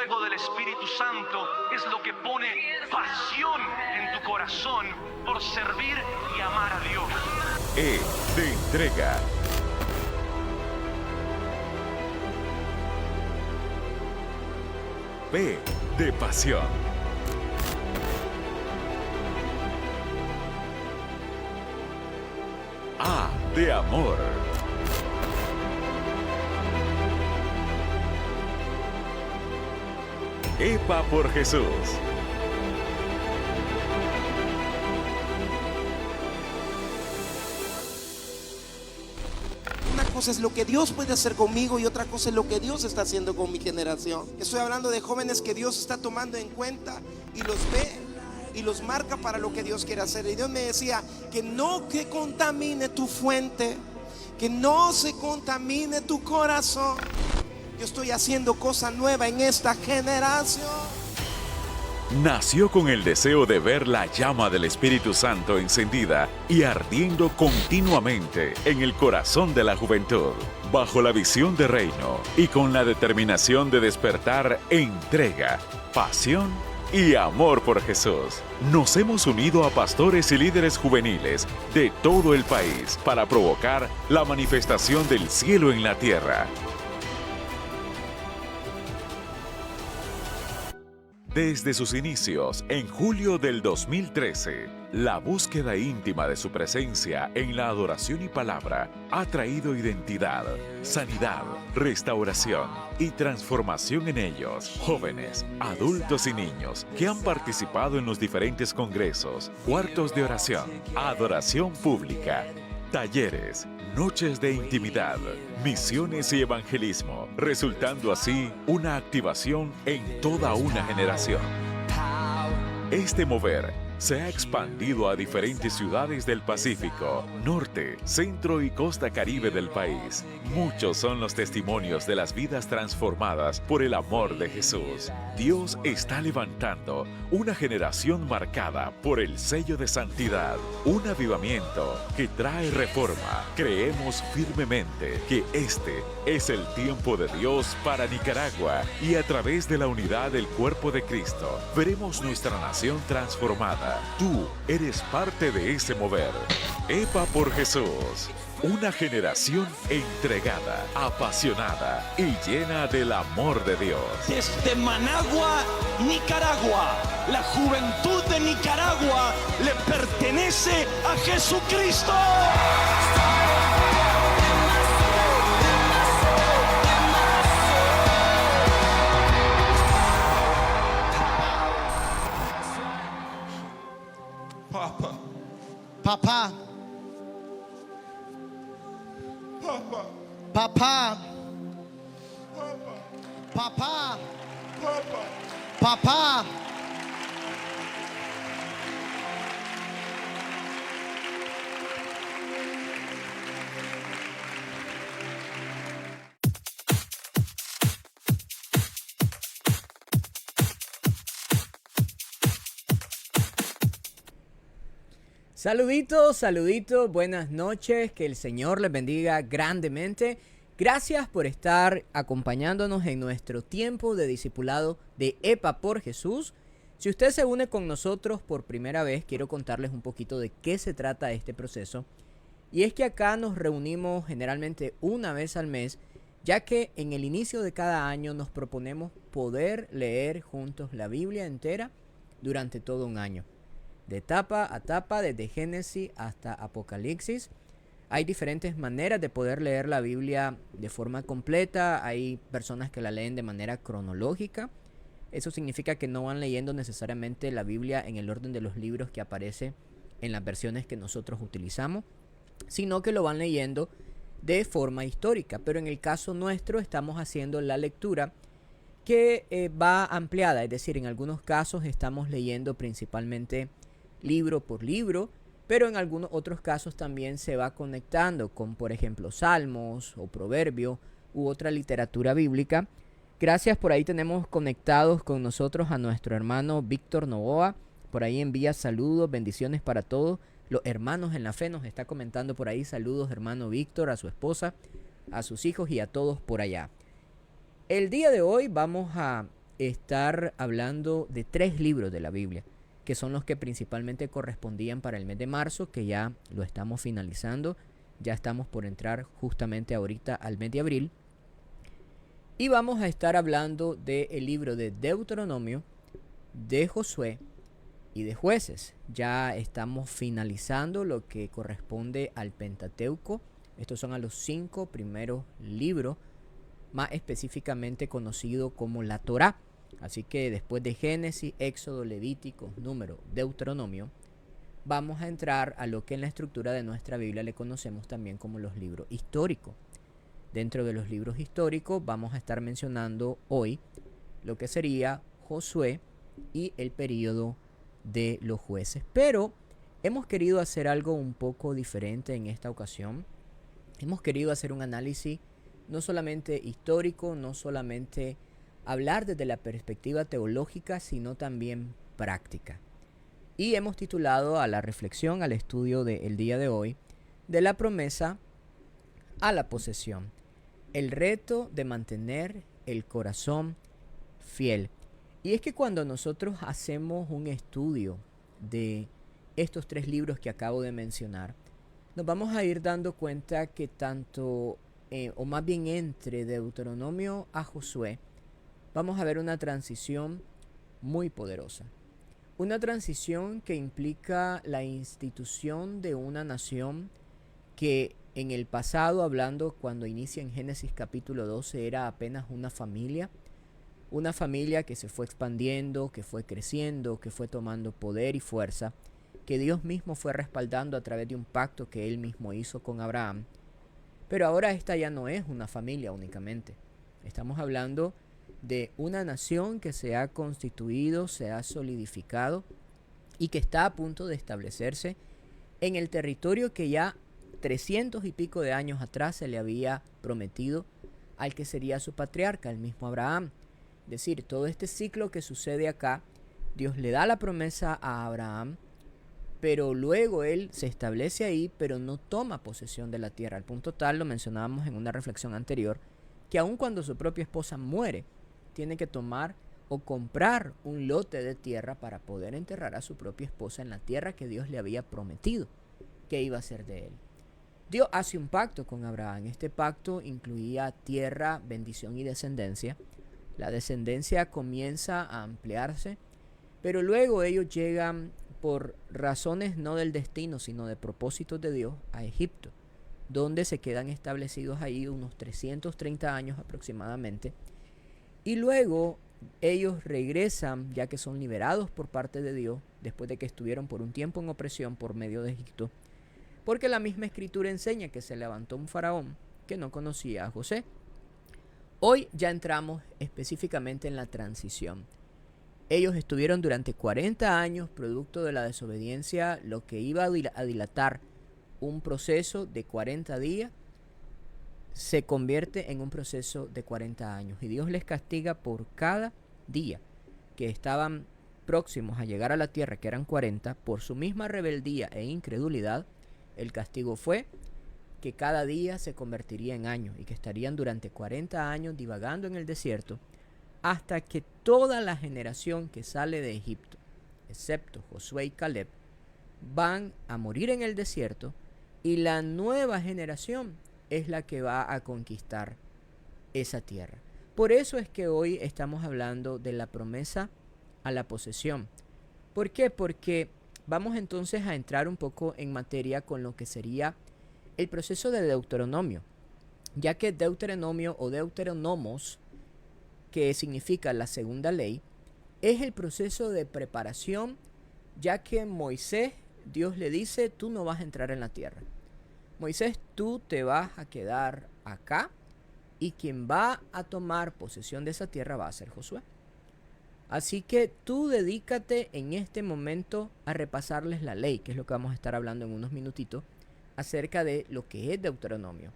fuego del Espíritu Santo es lo que pone pasión en tu corazón por servir y amar a Dios. E de entrega. P de pasión. A de amor. EPA por Jesús. Una cosa es lo que Dios puede hacer conmigo y otra cosa es lo que Dios está haciendo con mi generación. Estoy hablando de jóvenes que Dios está tomando en cuenta y los ve y los marca para lo que Dios quiere hacer. Y Dios me decía que no que contamine tu fuente, que no se contamine tu corazón. Yo estoy haciendo cosa nueva en esta generación. Nació con el deseo de ver la llama del Espíritu Santo encendida y ardiendo continuamente en el corazón de la juventud, bajo la visión de reino y con la determinación de despertar entrega, pasión y amor por Jesús. Nos hemos unido a pastores y líderes juveniles de todo el país para provocar la manifestación del cielo en la tierra. Desde sus inicios, en julio del 2013, la búsqueda íntima de su presencia en la adoración y palabra ha traído identidad, sanidad, restauración y transformación en ellos, jóvenes, adultos y niños que han participado en los diferentes congresos, cuartos de oración, adoración pública, talleres, noches de intimidad, misiones y evangelismo, resultando así una activación en toda una generación. Este mover se ha expandido a diferentes ciudades del Pacífico, norte, centro y costa caribe del país. Muchos son los testimonios de las vidas transformadas por el amor de Jesús. Dios está levantando una generación marcada por el sello de santidad, un avivamiento que trae reforma. Creemos firmemente que este es el tiempo de Dios para Nicaragua y a través de la unidad del cuerpo de Cristo veremos nuestra nación transformada. Tú eres parte de ese mover. EPA por Jesús. Una generación entregada, apasionada y llena del amor de Dios. Desde Managua, Nicaragua, la juventud de Nicaragua le pertenece a Jesucristo. Papá, papá, papá, papá. Saluditos, saluditos, buenas noches, que el Señor les bendiga grandemente. Gracias por estar acompañándonos en nuestro tiempo de discipulado de EPA por Jesús. Si usted se une con nosotros por primera vez, quiero contarles un poquito de qué se trata este proceso. Y es que acá nos reunimos generalmente una vez al mes, ya que en el inicio de cada año nos proponemos poder leer juntos la Biblia entera durante todo un año. De etapa a etapa, desde Génesis hasta Apocalipsis. Hay diferentes maneras de poder leer la Biblia de forma completa. Hay personas que la leen de manera cronológica. Eso significa que no van leyendo necesariamente la Biblia en el orden de los libros que aparece en las versiones que nosotros utilizamos, sino que lo van leyendo de forma histórica. Pero en el caso nuestro estamos haciendo la lectura que va ampliada, es decir, en algunos casos estamos leyendo principalmente libro por libro, pero en algunos otros casos también se va conectando con, por ejemplo, salmos o proverbios u otra literatura bíblica. Gracias, por ahí tenemos conectados con nosotros a nuestro hermano Víctor Novoa. Por ahí envía saludos, bendiciones para todos los hermanos en la fe. Nos está comentando por ahí, saludos hermano Víctor, a su esposa, a sus hijos y a todos por allá. El día de hoy vamos a estar hablando de 3 libros de la Biblia, que son los que principalmente correspondían para el mes de marzo, que ya lo estamos finalizando. Ya estamos por entrar justamente ahorita al mes de abril. Y vamos a estar hablando del libro de Deuteronomio, de Josué y de Jueces. Ya estamos finalizando lo que corresponde al Pentateuco. Estos son a los 5 primeros libros, más específicamente conocido como la Torá. Así que después de Génesis, Éxodo, Levítico, Número, Deuteronomio, vamos a entrar a lo que en la estructura de nuestra Biblia le conocemos también como los libros históricos. Dentro de los libros históricos vamos a estar mencionando hoy lo que sería Josué y el período de los jueces. Pero hemos querido hacer algo un poco diferente en esta ocasión. Hemos querido hacer un análisis no solamente histórico, no solamente hablar desde la perspectiva teológica, sino también práctica. Y hemos titulado a la reflexión, al estudio del día de hoy, de la promesa a la posesión. El reto de mantener el corazón fiel. Y es que cuando nosotros hacemos un estudio de estos 3 libros que acabo de mencionar, nos vamos a ir dando cuenta que tanto, o más bien entre Deuteronomio a Josué, vamos a ver una transición muy poderosa. Una transición que implica la institución de una nación que en el pasado, hablando cuando inicia en Génesis capítulo 12, era apenas una familia que se fue expandiendo, que fue creciendo, que fue tomando poder y fuerza, que Dios mismo fue respaldando a través de un pacto que Él mismo hizo con Abraham. Pero ahora esta ya no es una familia únicamente. Estamos hablando de una nación que se ha constituido, se ha solidificado y que está a punto de establecerse en el territorio que ya 300 y pico de años atrás se le había prometido al que sería su patriarca, el mismo Abraham. Es decir, todo este ciclo que sucede acá, Dios le da la promesa a Abraham, pero luego él se establece ahí, pero no toma posesión de la tierra. Al punto tal, lo mencionábamos en una reflexión anterior, que aun cuando su propia esposa muere, tiene que tomar o comprar un lote de tierra para poder enterrar a su propia esposa en la tierra que Dios le había prometido que iba a ser de él. Dios hace un pacto con Abraham. Este pacto incluía tierra, bendición y descendencia. La descendencia comienza a ampliarse, pero luego ellos llegan por razones no del destino, sino de propósitos de Dios a Egipto, donde se quedan establecidos ahí unos 330 años aproximadamente. Y luego ellos regresan, ya que son liberados por parte de Dios, después de que estuvieron por un tiempo en opresión por medio de Egipto, porque la misma escritura enseña que se levantó un faraón que no conocía a José. Hoy ya entramos específicamente en la transición. Ellos estuvieron durante 40 años producto de la desobediencia, lo que iba a dilatar un proceso de 40 días, se convierte en un proceso de 40 años. Y Dios les castiga por cada día que estaban próximos a llegar a la tierra, que eran 40, por su misma rebeldía e incredulidad. El castigo fue que cada día se convertiría en años y que estarían durante 40 años divagando en el desierto hasta que toda la generación que sale de Egipto, excepto Josué y Caleb, van a morir en el desierto y la nueva generación es la que va a conquistar esa tierra. Por eso es que hoy estamos hablando de la promesa a la posesión. ¿Por qué? Porque vamos entonces a entrar un poco en materia con lo que sería el proceso de Deuteronomio, ya que Deuteronomio o Deuteronomos, que significa la segunda ley, es el proceso de preparación, ya que Moisés, Dios le dice, tú no vas a entrar en la tierra. Moisés, tú te vas a quedar acá y quien va a tomar posesión de esa tierra va a ser Josué. Así que tú dedícate en este momento a repasarles la ley, que es lo que vamos a estar hablando en unos minutitos, acerca de lo que es Deuteronomio.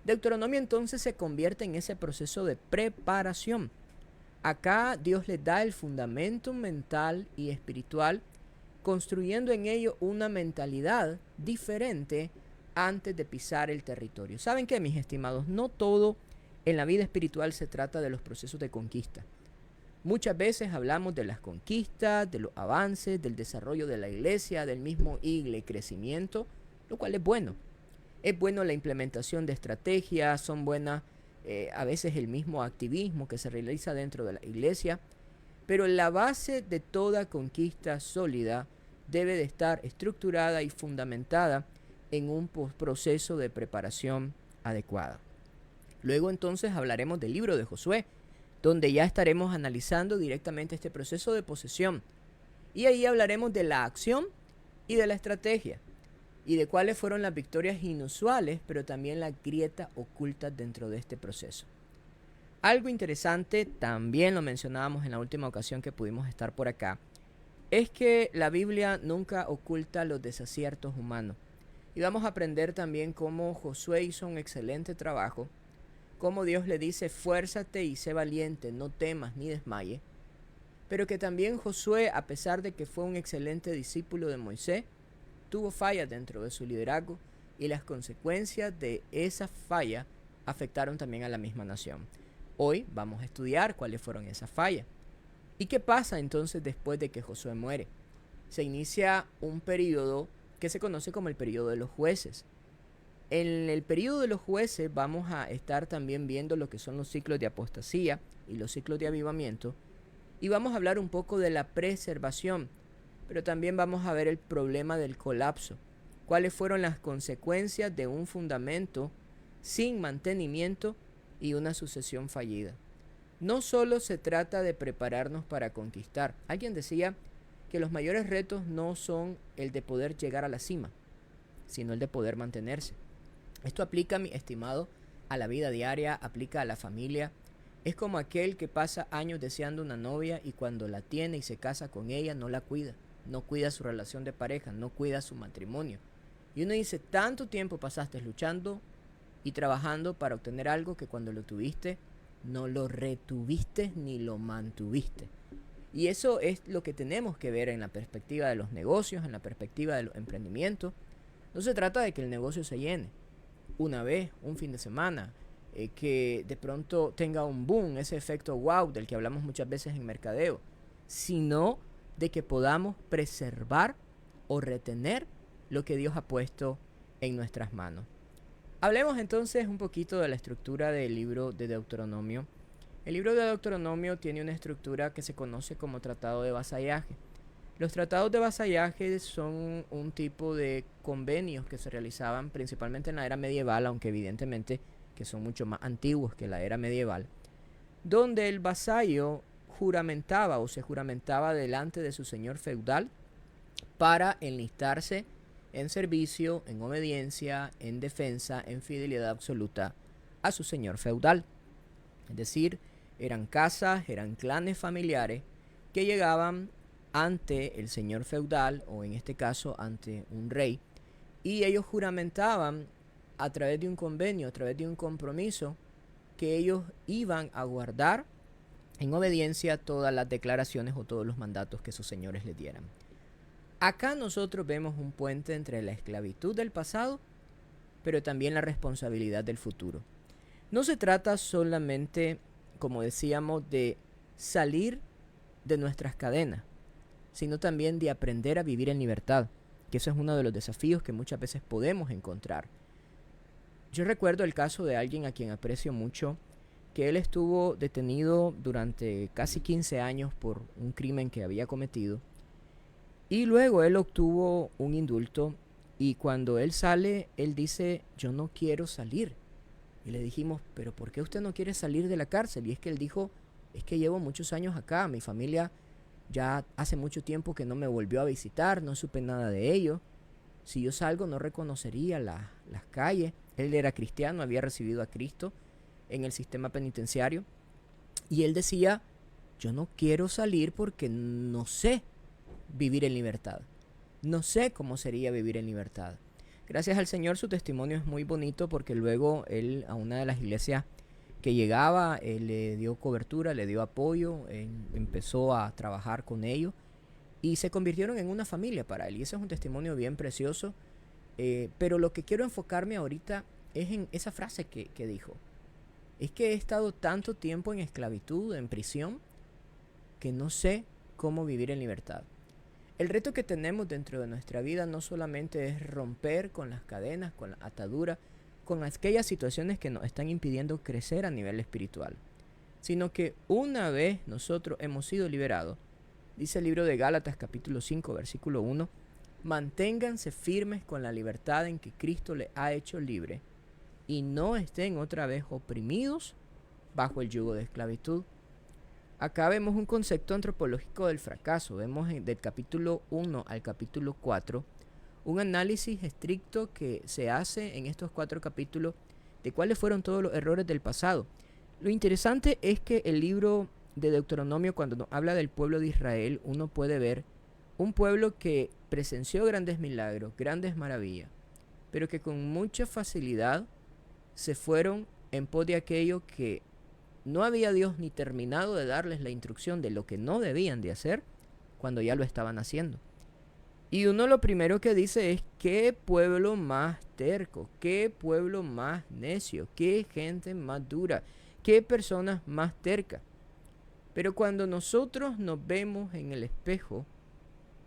Deuteronomio entonces se convierte en ese proceso de preparación. Acá Dios les da el fundamento mental y espiritual, construyendo en ello una mentalidad diferente antes de pisar el territorio. ¿Saben qué, mis estimados? No todo en la vida espiritual se trata de los procesos de conquista. Muchas veces hablamos de las conquistas, de los avances, del desarrollo de la iglesia, del mismo crecimiento, lo cual es bueno. Es bueno la implementación de estrategias, son buenas a veces el mismo activismo que se realiza dentro de la iglesia, pero la base de toda conquista sólida debe de estar estructurada y fundamentada en un proceso de preparación adecuada. Luego entonces hablaremos del libro de Josué, donde ya estaremos analizando directamente este proceso de posesión. Y ahí hablaremos de la acción y de la estrategia, y de cuáles fueron las victorias inusuales, pero también las grietas ocultas dentro de este proceso. Algo interesante, también lo mencionábamos en la última ocasión que pudimos estar por acá, es que la Biblia nunca oculta los desaciertos humanos. Y vamos a aprender también cómo Josué hizo un excelente trabajo, cómo Dios le dice, fuérzate y sé valiente, no temas ni desmayes, pero que también Josué, a pesar de que fue un excelente discípulo de Moisés, tuvo fallas dentro de su liderazgo y las consecuencias de esa falla afectaron también a la misma nación. Hoy vamos a estudiar cuáles fueron esas fallas. ¿Y qué pasa entonces después de que Josué muere? Se inicia un periodo que se conoce como el periodo de los jueces. En el periodo de los jueces vamos a estar también viendo lo que son los ciclos de apostasía y los ciclos de avivamiento, y vamos a hablar un poco de la preservación, pero también vamos a ver el problema del colapso, cuáles fueron las consecuencias de un fundamento sin mantenimiento y una sucesión fallida. No solo se trata de prepararnos para conquistar. Alguien decía que los mayores retos no son el de poder llegar a la cima, sino el de poder mantenerse. Esto aplica, mi estimado, a la vida diaria, aplica a la familia. Es como aquel que pasa años deseando una novia y cuando la tiene y se casa con ella no la cuida, no cuida su relación de pareja, no cuida su matrimonio. Y uno dice, tanto tiempo pasaste luchando y trabajando para obtener algo que cuando lo tuviste no lo retuviste ni lo mantuviste. Y eso es lo que tenemos que ver en la perspectiva de los negocios, en la perspectiva de los emprendimientos. No se trata de que el negocio se llene una vez, un fin de semana, que de pronto tenga un boom, ese efecto wow del que hablamos muchas veces en mercadeo, sino de que podamos preservar o retener lo que Dios ha puesto en nuestras manos. Hablemos entonces un poquito de la estructura del libro de Deuteronomio. El libro de Deuteronomio tiene una estructura que se conoce como tratado de vasallaje. Los tratados de vasallaje son un tipo de convenios que se realizaban principalmente en la era medieval, aunque evidentemente que son mucho más antiguos que la era medieval, donde el vasallo juramentaba o se juramentaba delante de su señor feudal para enlistarse en servicio, en obediencia, en defensa, en fidelidad absoluta a su señor feudal. Es decir, eran casas, eran clanes familiares que llegaban ante el señor feudal, o en este caso ante un rey, y ellos juramentaban a través de un convenio, a través de un compromiso, que ellos iban a guardar en obediencia todas las declaraciones o todos los mandatos que sus señores les dieran. Acá nosotros vemos un puente entre la esclavitud del pasado, pero también la responsabilidad del futuro. No se trata solamente, como decíamos, de salir de nuestras cadenas, sino también de aprender a vivir en libertad, que eso es uno de los desafíos que muchas veces podemos encontrar. Yo recuerdo el caso de alguien a quien aprecio mucho, que él estuvo detenido durante casi 15 años por un crimen que había cometido, y luego él obtuvo un indulto, y cuando él sale, él dice, yo no quiero salir. Y le dijimos, pero ¿por qué usted no quiere salir de la cárcel? Y es que él dijo, es que llevo muchos años acá, mi familia ya hace mucho tiempo que no me volvió a visitar, no supe nada de ello. Si yo salgo no reconocería las calles. Él era cristiano, había recibido a Cristo en el sistema penitenciario. Y él decía, yo no quiero salir porque no sé vivir en libertad. No sé cómo sería vivir en libertad. Gracias al Señor su testimonio es muy bonito porque luego él a una de las iglesias que llegaba, le dio cobertura, le dio apoyo, empezó a trabajar con ellos y se convirtieron en una familia para él. Y ese es un testimonio bien precioso. Pero lo que quiero enfocarme ahorita es en esa frase que dijo. Es que he estado tanto tiempo en esclavitud, en prisión, que no sé cómo vivir en libertad. El reto que tenemos dentro de nuestra vida no solamente es romper con las cadenas, con la atadura, con aquellas situaciones que nos están impidiendo crecer a nivel espiritual, sino que una vez nosotros hemos sido liberados, dice el libro de Gálatas capítulo 5 versículo 1, manténganse firmes con la libertad en que Cristo les ha hecho libre y no estén otra vez oprimidos bajo el yugo de esclavitud. Acá vemos un concepto antropológico del fracaso. Vemos del capítulo 1 al capítulo 4 un análisis estricto que se hace en estos 4 capítulos de cuáles fueron todos los errores del pasado. Lo interesante es que el libro de Deuteronomio, cuando nos habla del pueblo de Israel, uno puede ver un pueblo que presenció grandes milagros, grandes maravillas, pero que con mucha facilidad se fueron en pos de aquello que no había Dios ni terminado de darles la instrucción de lo que no debían de hacer cuando ya lo estaban haciendo. Y uno lo primero que dice es: qué pueblo más terco, qué pueblo más necio, qué gente más dura, qué personas más tercas. Pero cuando nosotros nos vemos en el espejo,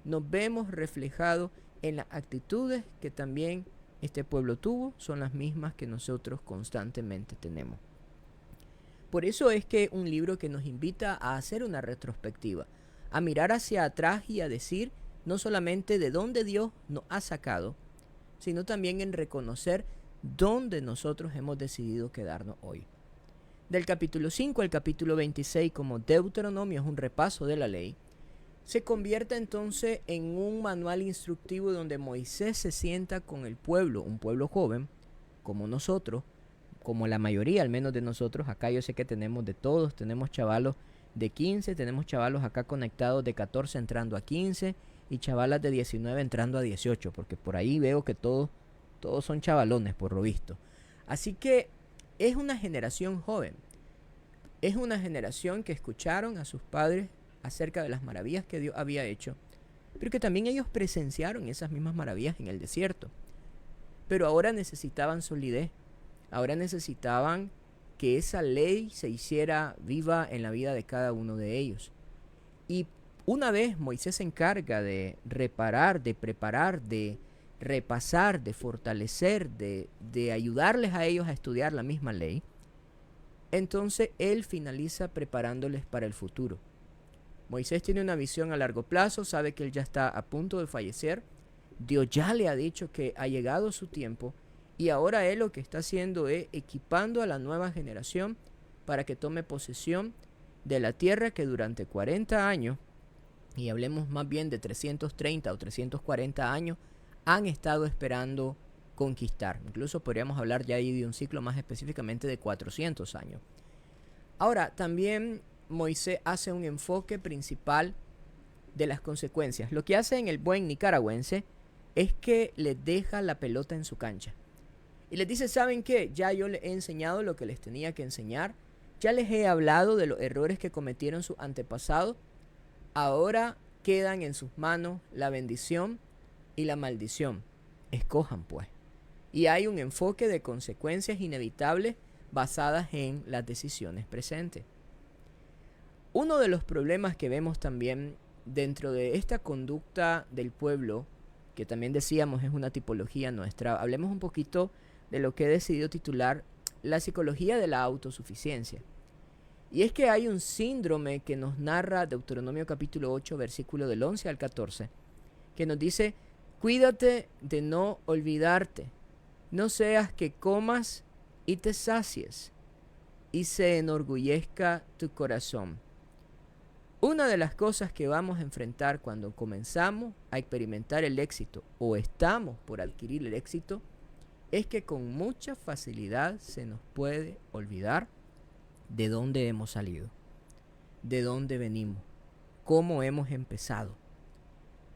nos vemos reflejados en las actitudes que también este pueblo tuvo, son las mismas que nosotros constantemente tenemos. Por eso es que un libro que nos invita a hacer una retrospectiva, a mirar hacia atrás y a decir no solamente de dónde Dios nos ha sacado, sino también en reconocer dónde nosotros hemos decidido quedarnos hoy. Del capítulo 5 al capítulo 26, como Deuteronomio es un repaso de la ley, se convierte entonces en un manual instructivo donde Moisés se sienta con el pueblo, un pueblo joven, como nosotros, como la mayoría al menos de nosotros. Acá yo sé que tenemos de todos, tenemos chavalos de 15, tenemos chavalos acá conectados de 14 entrando a 15 y chavalas de 19 entrando a 18, porque por ahí veo que todos son chavalones por lo visto. Así que es una generación joven, es una generación que escucharon a sus padres acerca de las maravillas que Dios había hecho, pero que también ellos presenciaron esas mismas maravillas en el desierto. Pero ahora necesitaban solidez, ahora necesitaban que esa ley se hiciera viva en la vida de cada uno de ellos. Y una vez Moisés se encarga de reparar, de preparar, de repasar, de fortalecer, de ayudarles a ellos a estudiar la misma ley, entonces él finaliza preparándoles para el futuro. Moisés tiene una visión a largo plazo, sabe que él ya está a punto de fallecer. Dios ya le ha dicho que ha llegado su tiempo y ahora él lo que está haciendo es equipando a la nueva generación para que tome posesión de la tierra que durante 40 años, y hablemos más bien de 330 o 340 años, han estado esperando conquistar. Incluso podríamos hablar ya ahí de un ciclo más específicamente de 400 años. Ahora, también Moisés hace un enfoque principal de las consecuencias. Lo que hace en el buen nicaragüense es que les deja la pelota en su cancha. Y les dice: ¿saben qué? Ya yo les he enseñado lo que les tenía que enseñar. Ya les he hablado de los errores que cometieron sus antepasados. Ahora quedan en sus manos la bendición y la maldición. Escojan pues. Y hay un enfoque de consecuencias inevitables basadas en las decisiones presentes. Uno de los problemas que vemos también dentro de esta conducta del pueblo, que también decíamos es una tipología nuestra, hablemos un poquito de lo que he decidido titular la psicología de la autosuficiencia. Y es que hay un síndrome que nos narra Deuteronomio capítulo 8, versículo del 11 al 14, que nos dice: cuídate de no olvidarte, no seas que comas y te sacies, y se enorgullezca tu corazón. Una de las cosas que vamos a enfrentar cuando comenzamos a experimentar el éxito o estamos por adquirir el éxito es que con mucha facilidad se nos puede olvidar de dónde hemos salido, de dónde venimos, cómo hemos empezado.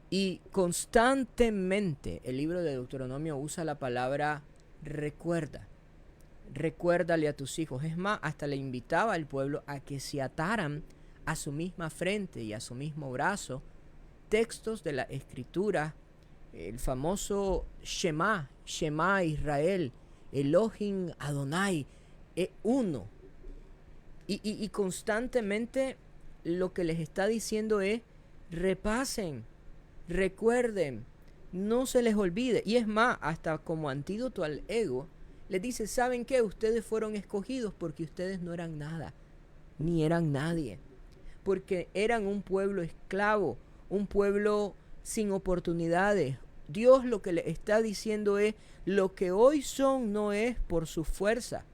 Y constantemente el libro de Deuteronomio usa la palabra recuerda. Recuérdale a tus hijos. Es más, hasta le invitaba al pueblo a que se ataran a su misma frente y a su mismo brazo textos de la escritura, el famoso Shema Israel, Elohim Adonai, uno. Y constantemente lo que les está diciendo es: repasen, recuerden, no se les olvide. Y es más, hasta como antídoto al ego, les dice: ¿saben qué? Ustedes fueron escogidos porque ustedes no eran nada, ni eran nadie, porque eran un pueblo esclavo, un pueblo sin oportunidades. Dios lo que le está diciendo es: lo que hoy son no es por su fuerza,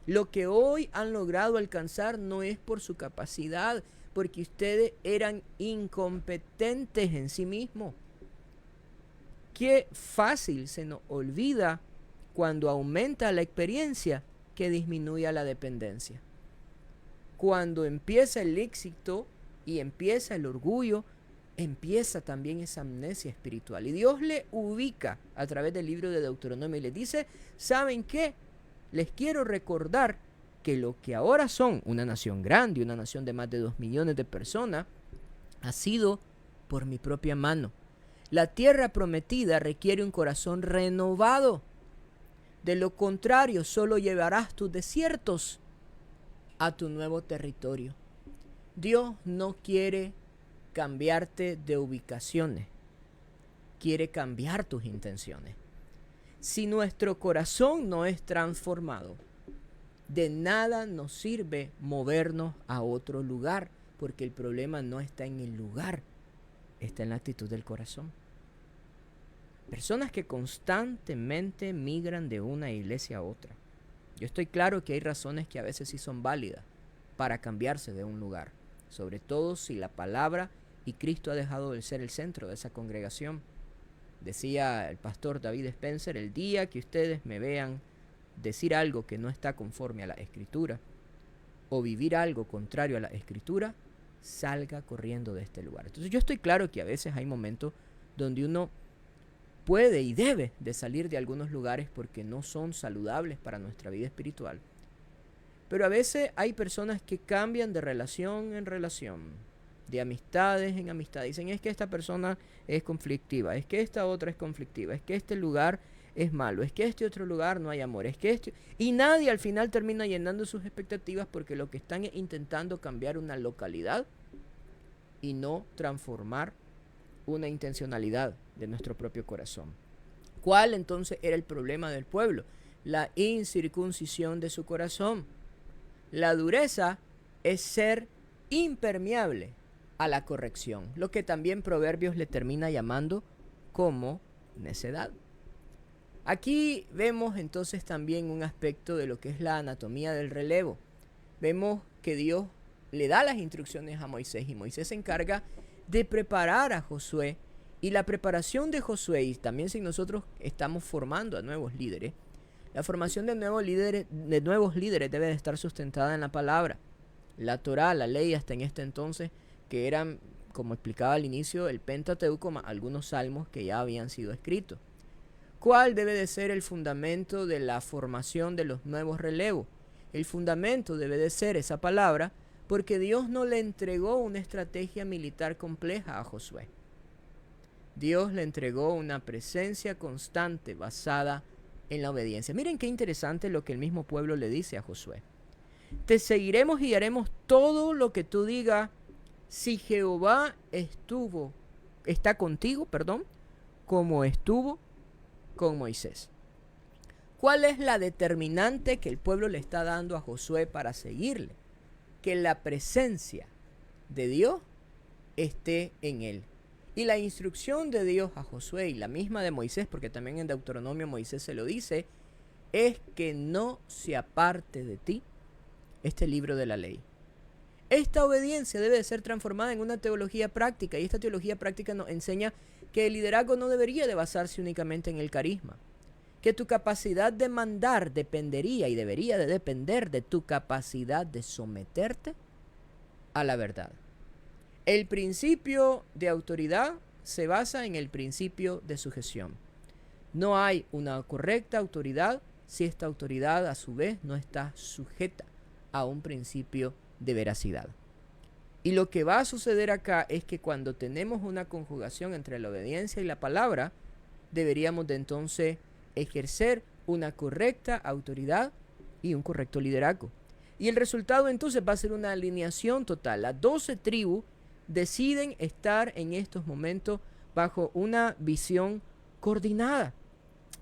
lo que hoy han logrado alcanzar no es por su capacidad, porque ustedes eran incompetentes en sí mismos. Qué fácil se nos olvida cuando aumenta la experiencia que disminuye la dependencia. Cuando empieza el éxito y empieza el orgullo, empieza también esa amnesia espiritual. Y Dios le ubica a través del libro de Deuteronomio y les dice: ¿saben qué? Les quiero recordar que lo que ahora son una nación grande, una nación de más de 2 millones de personas, ha sido por mi propia mano. La tierra prometida requiere un corazón renovado. De lo contrario, solo llevarás tus desiertos a tu nuevo territorio. Dios no quiere cambiarte de ubicaciones, quiere cambiar tus intenciones. Si nuestro corazón no es transformado, de nada nos sirve movernos a otro lugar, porque el problema no está en el lugar, está en la actitud del corazón. Personas que constantemente migran de una iglesia a otra. Yo estoy claro que hay razones que a veces sí son válidas para cambiarse de un lugar, sobre todo si la palabra y Cristo ha dejado de ser el centro de esa congregación. Decía el pastor David Spencer: el día que ustedes me vean decir algo que no está conforme a la Escritura o vivir algo contrario a la Escritura, salga corriendo de este lugar. Entonces yo estoy claro que a veces hay momentos donde uno puede y debe de salir de algunos lugares porque no son saludables para nuestra vida espiritual. Pero a veces hay personas que cambian de relación en relación, de amistades en amistad. Dicen: es que esta persona es conflictiva, es que esta otra es conflictiva, es que este lugar es malo, es que este otro lugar no hay amor, es que este... Y nadie al final termina llenando sus expectativas porque lo que están es intentando cambiar una localidad y no transformar una intencionalidad de nuestro propio corazón. ¿Cuál entonces era el problema del pueblo? La incircuncisión de su corazón. La dureza es ser impermeable a la corrección, lo que también Proverbios le termina llamando como necedad. Aquí vemos entonces también un aspecto de lo que es la anatomía del relevo. Vemos que Dios le da las instrucciones a Moisés y Moisés se encarga de preparar a Josué. Y la preparación de Josué, y también si nosotros estamos formando a nuevos líderes, la formación de nuevos líderes debe de estar sustentada en la palabra. La Torá, la ley hasta en este entonces, que eran, como explicaba al inicio, el Pentateuco más algunos salmos que ya habían sido escritos. ¿Cuál debe de ser el fundamento de la formación de los nuevos relevos? El fundamento debe de ser esa palabra, porque Dios no le entregó una estrategia militar compleja a Josué. Dios le entregó una presencia constante basada en la obediencia. Miren qué interesante lo que el mismo pueblo le dice a Josué: te seguiremos y haremos todo lo que tú digas si Jehová está contigo, como estuvo con Moisés. ¿Cuál es la determinante que el pueblo le está dando a Josué para seguirle? Que la presencia de Dios esté en él. Y la instrucción de Dios a Josué y la misma de Moisés, porque también en Deuteronomio Moisés se lo dice, es que no se aparte de ti este libro de la ley. Esta obediencia debe de ser transformada en una teología práctica, y esta teología práctica nos enseña que el liderazgo no debería de basarse únicamente en el carisma, que tu capacidad de mandar dependería y debería de depender de tu capacidad de someterte a la verdad. El principio de autoridad se basa en el principio de sujeción. No hay una correcta autoridad si esta autoridad a su vez no está sujeta a un principio de veracidad. Y lo que va a suceder acá es que cuando tenemos una conjugación entre la obediencia y la palabra, deberíamos de entonces ejercer una correcta autoridad y un correcto liderazgo. Y el resultado entonces va a ser una alineación total. Las 12 tribus deciden estar en estos momentos bajo una visión coordinada.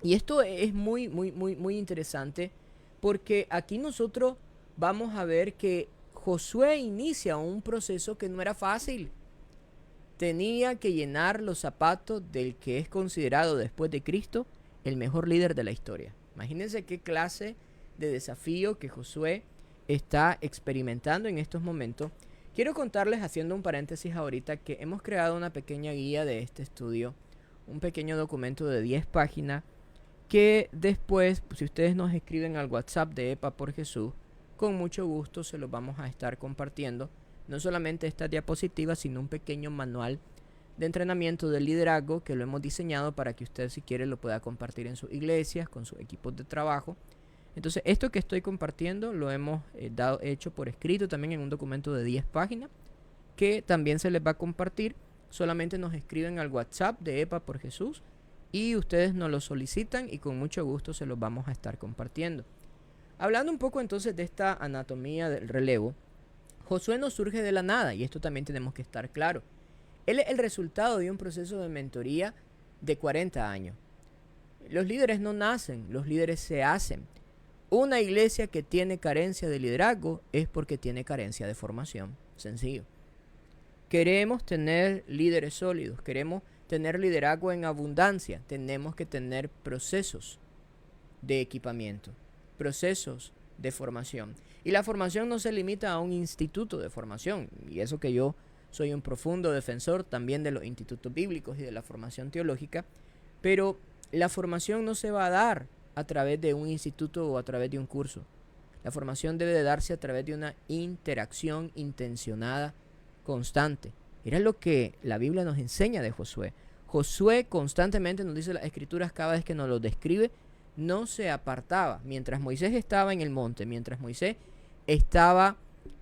Y esto es muy interesante, porque aquí nosotros vamos a ver que Josué inicia un proceso que no era fácil. Tenía que llenar los zapatos del que es considerado después de Cristo el mejor líder de la historia. Imagínense qué clase de desafío que Josué está experimentando en estos momentos. Quiero contarles, haciendo un paréntesis ahorita, que hemos creado una pequeña guía de este estudio, un pequeño documento de 10 páginas, que después, si ustedes nos escriben al WhatsApp de EPA por Jesús, con mucho gusto se los vamos a estar compartiendo. No solamente estas diapositivas, sino un pequeño manual de entrenamiento de liderazgo que lo hemos diseñado para que usted, si quiere, lo pueda compartir en sus iglesias, con sus equipos de trabajo. Entonces, esto que estoy compartiendo lo hemos hecho por escrito también en un documento de 10 páginas, que también se les va a compartir. Solamente nos escriben al WhatsApp de EPA por Jesús y ustedes nos lo solicitan y con mucho gusto se los vamos a estar compartiendo. Hablando un poco entonces de esta anatomía del relevo, Josué no surge de la nada, y esto también tenemos que estar claro. Él es el resultado de un proceso de mentoría de 40 años. Los líderes no nacen, los líderes se hacen. Una iglesia que tiene carencia de liderazgo es porque tiene carencia de formación. Sencillo. Queremos tener líderes sólidos, queremos tener liderazgo en abundancia, tenemos que tener procesos de equipamiento, procesos de formación. Y la formación no se limita a un instituto de formación, y eso que yo soy un profundo defensor también de los institutos bíblicos y de la formación teológica, pero la formación no se va a dar a través de un instituto o a través de un curso. La formación debe de darse a través de una interacción intencionada, constante. Era lo que la Biblia nos enseña de Josué. Josué constantemente, nos dice las Escrituras, cada vez que nos lo describe, no se apartaba. Mientras Moisés estaba en el monte, mientras Moisés estaba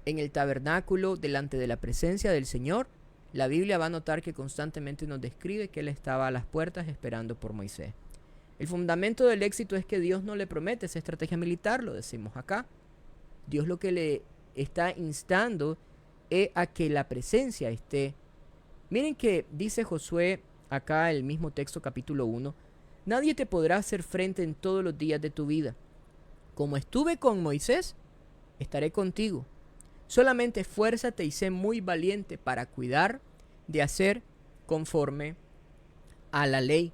en el tabernáculo delante de la presencia del Señor, la Biblia va a notar que constantemente nos describe que él estaba a las puertas esperando por Moisés. El fundamento del éxito es que Dios no le promete esa estrategia militar, lo decimos acá. Dios lo que le está instando es a que la presencia esté. Miren que dice Josué acá, el mismo texto, capítulo 1, nadie te podrá hacer frente en todos los días de tu vida. Como estuve con Moisés, estaré contigo. Solamente esfuérzate y sé muy valiente para cuidar de hacer conforme a la ley.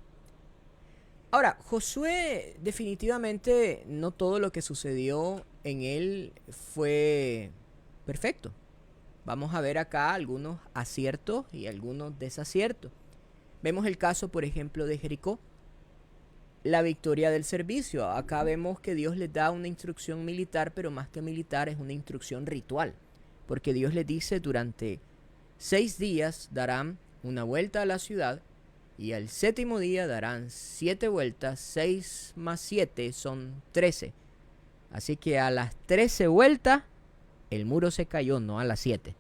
Ahora, Josué definitivamente no todo lo que sucedió en él fue perfecto. Vamos a ver acá algunos aciertos y algunos desaciertos. Vemos el caso, por ejemplo, de Jericó. La victoria del servicio. Acá vemos que Dios les da una instrucción militar, pero más que militar es una instrucción ritual. Porque Dios les dice, durante 6 días darán una vuelta a la ciudad y al 7º día darán 7 vueltas. 6 más 7 son 13. Así que a las 13 vueltas el muro se cayó, no a las 7.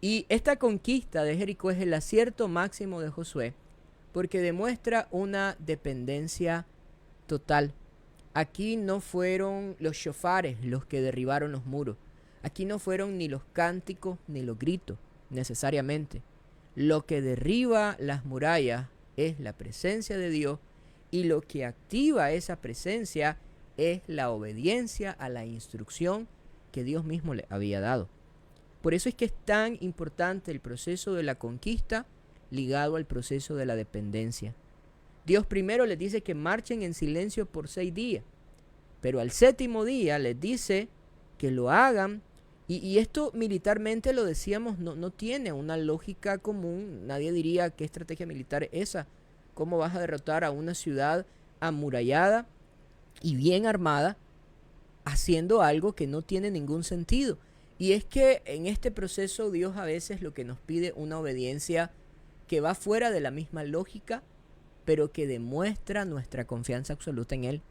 Y esta conquista de Jericó es el acierto máximo de Josué, porque demuestra una dependencia total. Aquí no fueron los shofares los que derribaron los muros. Aquí no fueron ni los cánticos ni los gritos, necesariamente. Lo que derriba las murallas es la presencia de Dios, y lo que activa esa presencia es la obediencia a la instrucción que Dios mismo le había dado. Por eso es que es tan importante el proceso de la conquista ligado al proceso de la dependencia. Dios primero les dice que marchen en silencio por 6 días, pero al 7º día les dice que lo hagan, y esto militarmente, lo decíamos, no tiene una lógica común. Nadie diría qué estrategia militar es esa. ¿Cómo vas a derrotar a una ciudad amurallada y bien armada haciendo algo que no tiene ningún sentido? Y es que en este proceso Dios a veces lo que nos pide una obediencia que va fuera de la misma lógica, pero que demuestra nuestra confianza absoluta en Él.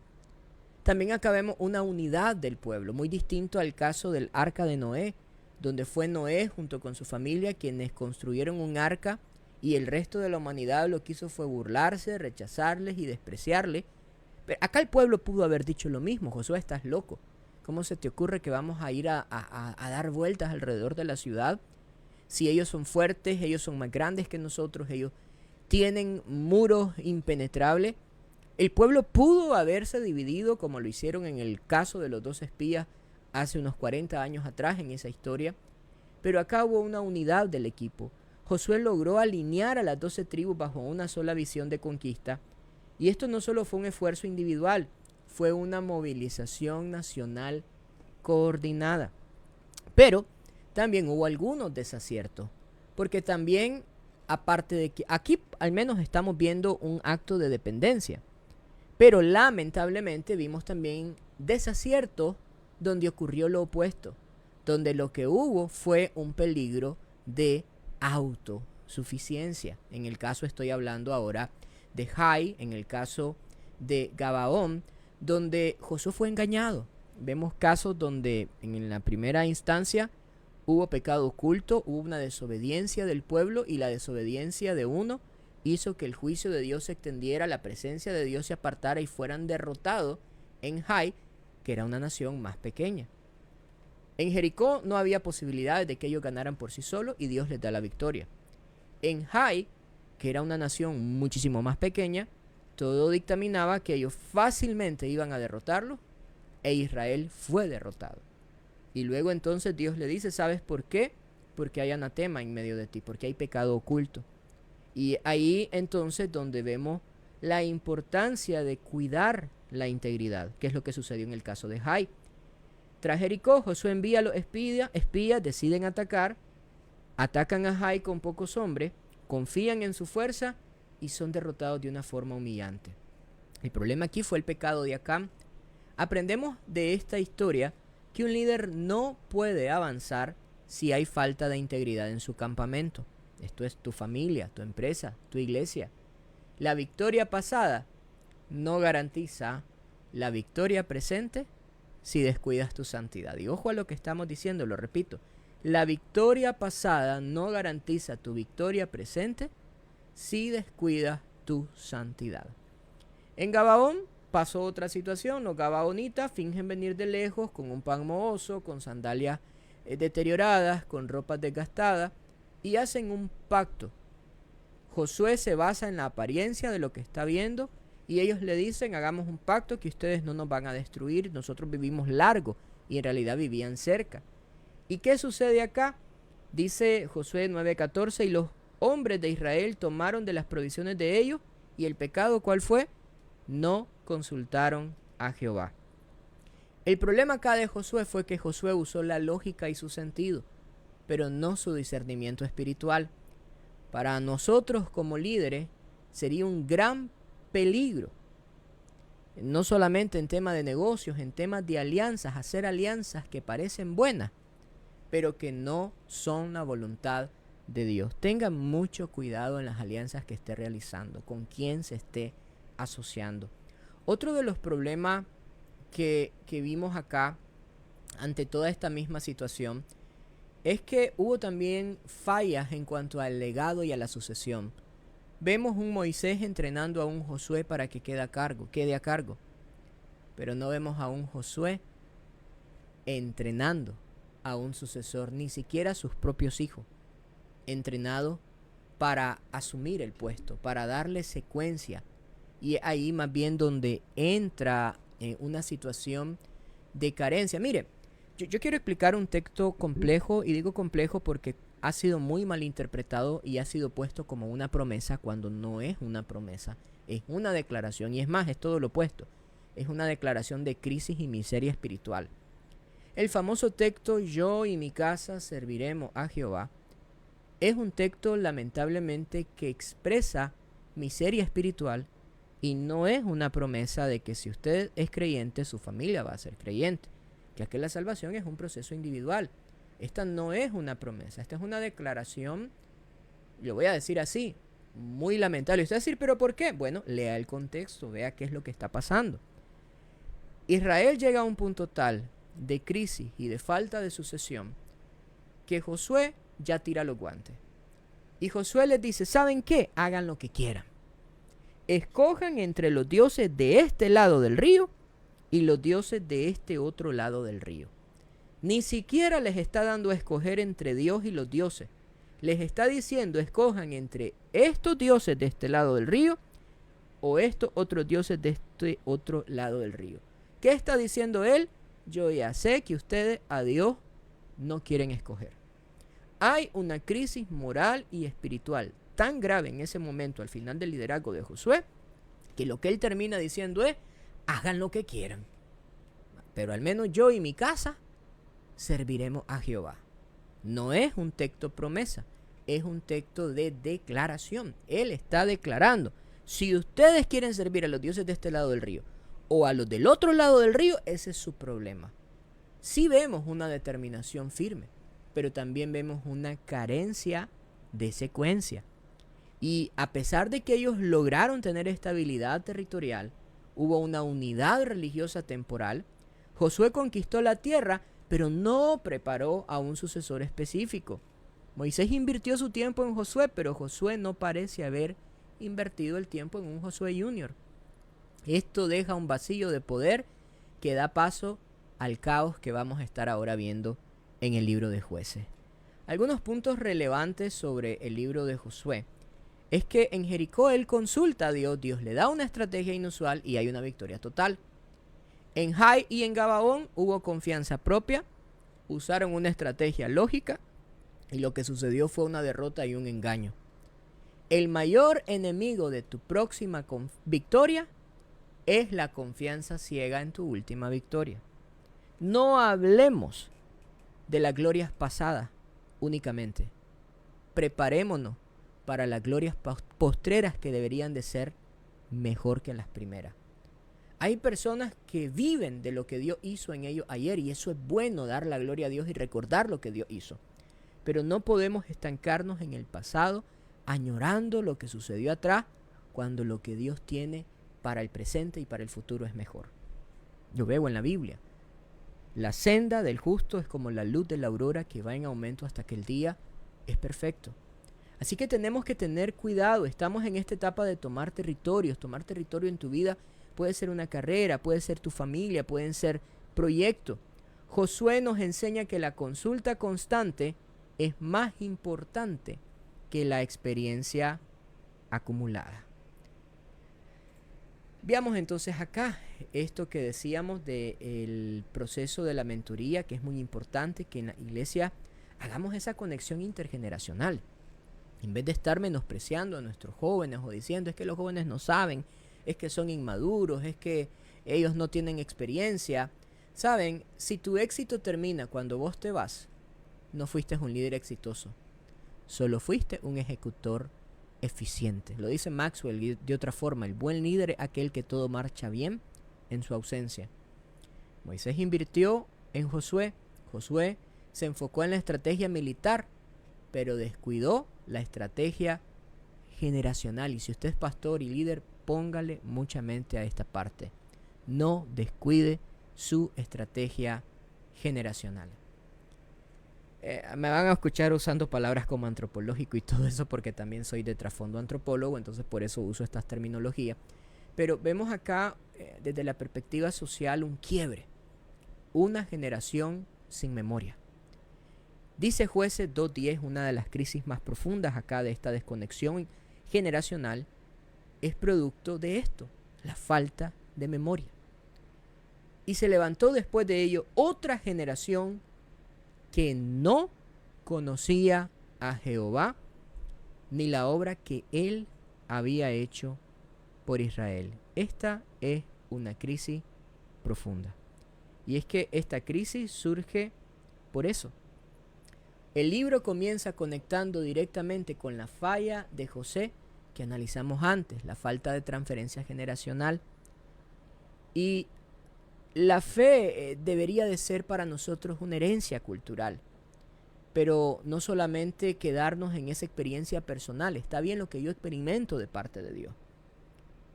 También acá vemos una unidad del pueblo, muy distinto al caso del arca de Noé, donde fue Noé junto con su familia quienes construyeron un arca, y el resto de la humanidad lo que hizo fue burlarse, rechazarles y despreciarles. Pero acá el pueblo pudo haber dicho lo mismo: Josué, estás loco. ¿Cómo se te ocurre que vamos a ir a dar vueltas alrededor de la ciudad? Si ellos son fuertes, ellos son más grandes que nosotros, ellos tienen muros impenetrables. El pueblo pudo haberse dividido como lo hicieron en el caso de los 2 espías hace unos 40 años atrás en esa historia, pero acá hubo una unidad del equipo. Josué logró alinear a las 12 tribus bajo una sola visión de conquista, y esto no solo fue un esfuerzo individual, fue una movilización nacional coordinada. Pero también hubo algunos desaciertos, porque también, aparte de que aquí al menos estamos viendo un acto de dependencia, pero lamentablemente vimos también desaciertos donde ocurrió lo opuesto, donde lo que hubo fue un peligro de autosuficiencia. En el caso estoy hablando ahora de Jai, en el caso de Gabaón, donde Josué fue engañado. Vemos casos donde en la primera instancia hubo pecado oculto, hubo una desobediencia del pueblo, y la desobediencia de uno hizo que el juicio de Dios se extendiera, la presencia de Dios se apartara y fueran derrotados en Jai, que era una nación más pequeña. En Jericó no había posibilidades de que ellos ganaran por sí solos, y Dios les da la victoria. En Jai, que era una nación muchísimo más pequeña, todo dictaminaba que ellos fácilmente iban a derrotarlo, e Israel fue derrotado. Y luego entonces Dios le dice, ¿sabes por qué? Porque hay anatema en medio de ti, porque hay pecado oculto. Y ahí entonces donde vemos la importancia de cuidar la integridad, que es lo que sucedió en el caso de Jai. Tras Jericó, Josué envía a los espías, deciden atacar, atacan a Jai con pocos hombres, confían en su fuerza y son derrotados de una forma humillante. El problema aquí fue el pecado de Acán. Aprendemos de esta historia que un líder no puede avanzar si hay falta de integridad en su campamento. Esto es tu familia, tu empresa, tu iglesia. La victoria pasada no garantiza la victoria presente si descuidas tu santidad. Y ojo a lo que estamos diciendo, lo repito. La victoria pasada no garantiza tu victoria presente si descuidas tu santidad. En Gabaón pasó otra situación. Los gabaonitas fingen venir de lejos con un pan mohoso, con sandalias deterioradas, con ropas desgastadas, y hacen un pacto. Josué se basa en la apariencia de lo que está viendo, y ellos le dicen, hagamos un pacto que ustedes no nos van a destruir, nosotros vivimos largo, y en realidad vivían cerca. ¿Y qué sucede acá? Dice Josué 9:14, y los hombres de Israel tomaron de las provisiones de ellos, y el pecado, ¿cuál fue? No consultaron a Jehová. El problema acá de Josué fue que Josué usó la lógica y su sentido, pero no su discernimiento espiritual. Para nosotros como líderes sería un gran peligro, no solamente en temas de negocios, en temas de alianzas, hacer alianzas que parecen buenas, pero que no son la voluntad de Dios. Tengan mucho cuidado en las alianzas que esté realizando, con quién se esté asociando. Otro de los problemas que vimos acá ante toda esta misma situación es que hubo también fallas en cuanto al legado y a la sucesión. Vemos un Moisés entrenando a un Josué para que quede a cargo, pero no vemos a un Josué entrenando a un sucesor, ni siquiera a sus propios hijos, entrenado para asumir el puesto, para darle secuencia. Y ahí más bien donde entra en una situación de carencia. Mire, yo quiero explicar un texto complejo, y digo complejo porque ha sido muy mal interpretado y ha sido puesto como una promesa cuando no es una promesa, es una declaración, y es más, es todo lo opuesto, es una declaración de crisis y miseria espiritual. El famoso texto, yo y mi casa serviremos a Jehová, es un texto lamentablemente que expresa miseria espiritual, y no es una promesa de que si usted es creyente, su familia va a ser creyente, ya que la salvación es un proceso individual. Esta no es una promesa, esta es una declaración, lo voy a decir así, muy lamentable. Usted va a decir, ¿pero por qué? Bueno, lea el contexto, vea qué es lo que está pasando. Israel llega a un punto tal de crisis y de falta de sucesión que Josué ya tira los guantes. Y Josué les dice, ¿saben qué? Hagan lo que quieran. Escojan entre los dioses de este lado del río y los dioses de este otro lado del río. Ni siquiera les está dando a escoger entre Dios y los dioses. Les está diciendo, escojan entre estos dioses de este lado del río o estos otros dioses de este otro lado del río. ¿Qué está diciendo él? Yo ya sé que ustedes a Dios no quieren escoger. Hay una crisis moral y espiritual tan grave en ese momento al final del liderazgo de Josué, que lo que él termina diciendo es, hagan lo que quieran, pero al menos yo y mi casa serviremos a Jehová. No es un texto promesa, es un texto de declaración. Él está declarando, si ustedes quieren servir a los dioses de este lado del río o a los del otro lado del río, ese es su problema. Sí vemos una determinación firme, pero también vemos una carencia de secuencia. Y a pesar de que ellos lograron tener estabilidad territorial, hubo una unidad religiosa temporal, Josué conquistó la tierra, pero no preparó a un sucesor específico. Moisés invirtió su tiempo en Josué, pero Josué no parece haber invertido el tiempo en un Josué Junior. Esto deja un vacío de poder que da paso al caos que vamos a estar ahora viendo en el libro de Jueces. Algunos puntos relevantes sobre el libro de Josué es que en Jericó él consulta a Dios, Dios le da una estrategia inusual y hay una victoria total. En Jai y en Gabaón hubo confianza propia, usaron una estrategia lógica y lo que sucedió fue una derrota y un engaño. El mayor enemigo de tu próxima victoria es la confianza ciega en tu última victoria. No hablemos de las glorias pasadas únicamente. Preparémonos para las glorias postreras que deberían de ser mejor que las primeras. Hay personas que viven de lo que Dios hizo en ellos ayer y eso es bueno, dar la gloria a Dios y recordar lo que Dios hizo. Pero no podemos estancarnos en el pasado añorando lo que sucedió atrás cuando lo que Dios tiene para el presente y para el futuro es mejor. Yo veo en la Biblia, la senda del justo es como la luz de la aurora que va en aumento hasta que el día es perfecto. Así que tenemos que tener cuidado, estamos en esta etapa de tomar territorios. Tomar territorio en tu vida puede ser una carrera, puede ser tu familia, pueden ser proyectos. Josué nos enseña que la consulta constante es más importante que la experiencia acumulada. Veamos entonces acá esto que decíamos del proceso de la mentoría, que es muy importante que en la iglesia hagamos esa conexión intergeneracional. En vez de estar menospreciando a nuestros jóvenes o diciendo es que los jóvenes no saben, es que son inmaduros, es que ellos no tienen experiencia. Saben, si tu éxito termina cuando vos te vas, no fuiste un líder exitoso, solo fuiste un ejecutor eficiente. Lo dice Maxwell de otra forma, el buen líder es aquel que todo marcha bien en su ausencia. Moisés invirtió en Josué, Josué se enfocó en la estrategia militar, pero descuidó la estrategia generacional. Y si usted es pastor y líder, póngale mucha mente a esta parte. No descuide su estrategia generacional. Me van a escuchar usando palabras como antropológico y todo eso porque también soy de trasfondo antropólogo, entonces por eso uso estas terminologías. Pero vemos acá desde la perspectiva social un quiebre, una generación sin memoria. Dice Jueces 2:10, una de las crisis más profundas acá de esta desconexión generacional es producto de esto, la falta de memoria. Y se levantó después de ello otra generación que no conocía a Jehová ni la obra que él había hecho por Israel. Esta es una crisis profunda. Y es que esta crisis surge por eso. El libro comienza conectando directamente con la falla de José que analizamos antes, la falta de transferencia generacional. Y la fe debería de ser para nosotros una herencia cultural, pero no solamente quedarnos en esa experiencia personal. Está bien lo que yo experimento de parte de Dios,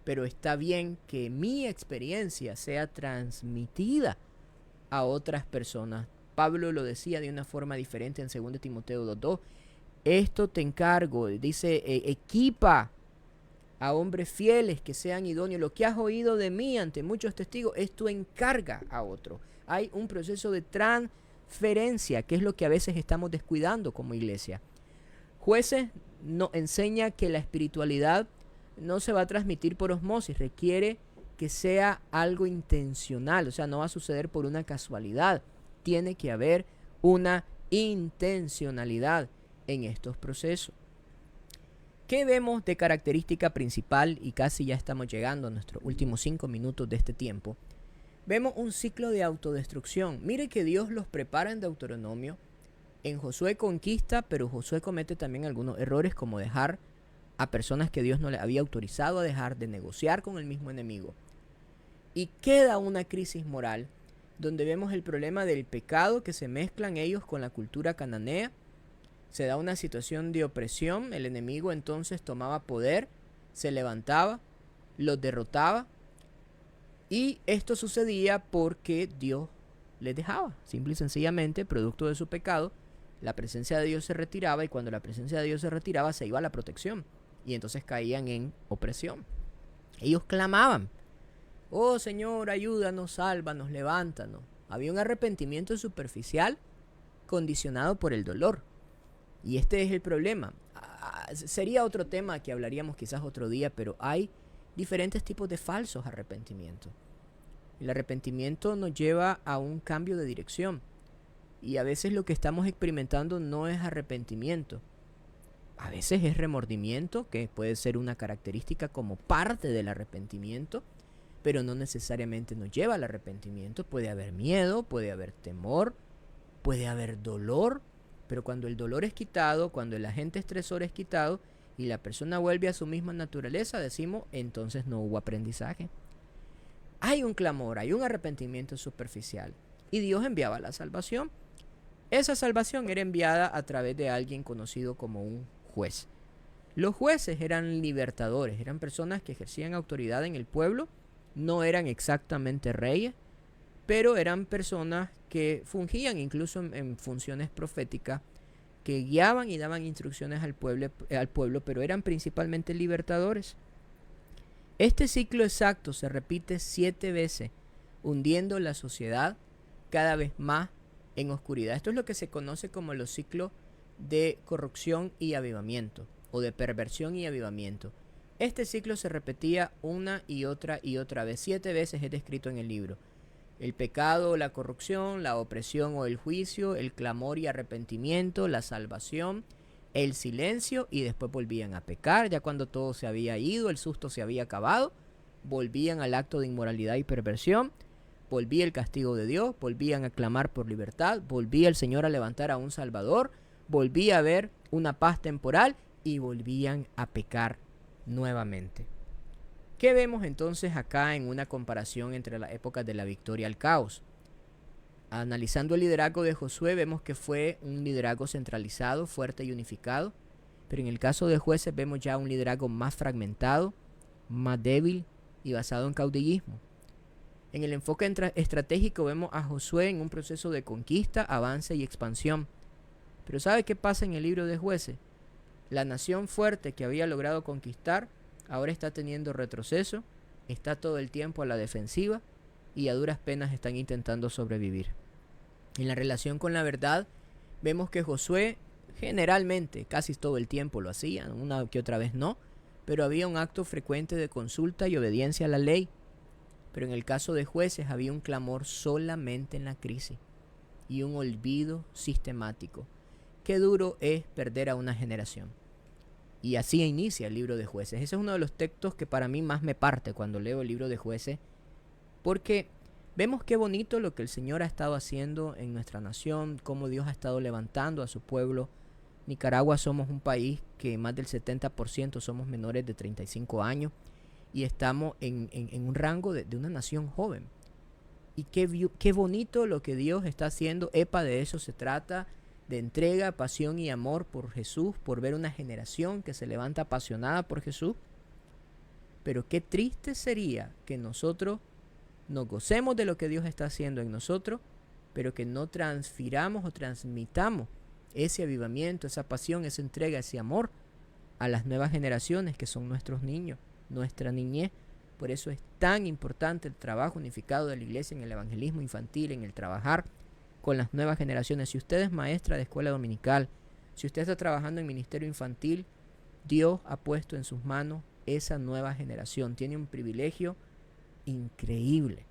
pero está bien que mi experiencia sea transmitida a otras personas. Pablo lo decía de una forma diferente en 2 Timoteo 2:2. Esto te encargo, dice, equipa a hombres fieles que sean idóneos. Lo que has oído de mí ante muchos testigos, esto encarga a otro. Hay un proceso de transferencia, que es lo que a veces estamos descuidando como iglesia. Jueces nos enseña que la espiritualidad no se va a transmitir por osmosis, requiere que sea algo intencional, o sea, no va a suceder por una casualidad. Tiene que haber una intencionalidad en estos procesos. ¿Qué vemos de característica principal? Y casi ya estamos llegando a nuestros últimos 5 minutos de este tiempo. Vemos un ciclo de autodestrucción. Mire que Dios los prepara en Deuteronomio. En Josué conquista, pero Josué comete también algunos errores, como dejar a personas que Dios no le había autorizado a dejar, de negociar con el mismo enemigo. Y queda una crisis moral, donde vemos el problema del pecado que se mezclan ellos con la cultura cananea. Se da una situación de opresión, el enemigo entonces tomaba poder, se levantaba, los derrotaba, y esto sucedía porque Dios les dejaba, simple y sencillamente, producto de su pecado. La presencia de Dios se retiraba, y cuando la presencia de Dios se retiraba, se iba la protección, y entonces caían en opresión. Ellos clamaban: oh Señor, ayúdanos, sálvanos, levántanos. Había un arrepentimiento superficial condicionado por el dolor. Y este es el problema. Sería otro tema que hablaríamos quizás otro día, pero hay diferentes tipos de falsos arrepentimientos. El arrepentimiento nos lleva a un cambio de dirección. Y a veces lo que estamos experimentando no es arrepentimiento. A veces es remordimiento, que puede ser una característica como parte del arrepentimiento, pero no necesariamente nos lleva al arrepentimiento. Puede haber miedo, puede haber temor, puede haber dolor, pero cuando el dolor es quitado, cuando el agente estresor es quitado y la persona vuelve a su misma naturaleza, decimos, entonces no hubo aprendizaje. Hay un clamor, hay un arrepentimiento superficial, y Dios enviaba la salvación. Esa salvación era enviada a través de alguien conocido como un juez. Los jueces eran libertadores, eran personas que ejercían autoridad en el pueblo, no eran exactamente reyes, pero eran personas que fungían incluso en funciones proféticas, que guiaban y daban instrucciones al pueblo, pero eran principalmente libertadores. Este ciclo exacto se repite 7 veces, hundiendo la sociedad cada vez más en oscuridad. Esto es lo que se conoce como los ciclos de corrupción y avivamiento, o de perversión y avivamiento. Este ciclo se repetía una y otra vez. 7 veces es descrito en el libro. El pecado, la corrupción, la opresión o el juicio, el clamor y arrepentimiento, la salvación, el silencio, y después volvían a pecar. Ya cuando todo se había ido, el susto se había acabado, volvían al acto de inmoralidad y perversión, volvía el castigo de Dios, volvían a clamar por libertad, volvía el Señor a levantar a un Salvador, volvía a haber una paz temporal y volvían a pecar nuevamente. ¿Qué vemos entonces acá en una comparación entre las épocas de la victoria al caos? Analizando el liderazgo de Josué, vemos que fue un liderazgo centralizado, fuerte y unificado, pero en el caso de Jueces vemos ya un liderazgo más fragmentado, más débil y basado en caudillismo. En el enfoque estratégico vemos a Josué en un proceso de conquista, avance y expansión. Pero ¿sabe qué pasa en el libro de Jueces? La nación fuerte que había logrado conquistar ahora está teniendo retroceso, está todo el tiempo a la defensiva y a duras penas están intentando sobrevivir. En la relación con la verdad, vemos que Josué generalmente, casi todo el tiempo lo hacía, una que otra vez no, pero había un acto frecuente de consulta y obediencia a la ley. Pero en el caso de Jueces había un clamor solamente en la crisis y un olvido sistemático. Qué duro es perder a una generación. Y así inicia el libro de Jueces. Ese es uno de los textos que para mí más me parte cuando leo el libro de Jueces, porque vemos qué bonito lo que el Señor ha estado haciendo en nuestra nación, cómo Dios ha estado levantando a su pueblo. Nicaragua somos un país que más del 70% somos menores de 35 años y estamos en un rango de una nación joven. Y qué bonito lo que Dios está haciendo. De eso se trata, de entrega, pasión y amor por Jesús, por ver una generación que se levanta apasionada por Jesús. Pero qué triste sería que nosotros nos gocemos de lo que Dios está haciendo en nosotros, pero que no transfiramos o transmitamos ese avivamiento, esa pasión, esa entrega, ese amor a las nuevas generaciones que son nuestros niños. nuestra niñez. Por eso es tan importante el trabajo unificado de la iglesia en el evangelismo infantil, en el trabajar con las nuevas generaciones. Si usted es maestra de escuela dominical, si usted está trabajando en ministerio infantil, Dios ha puesto en sus manos esa nueva generación. Tiene un privilegio increíble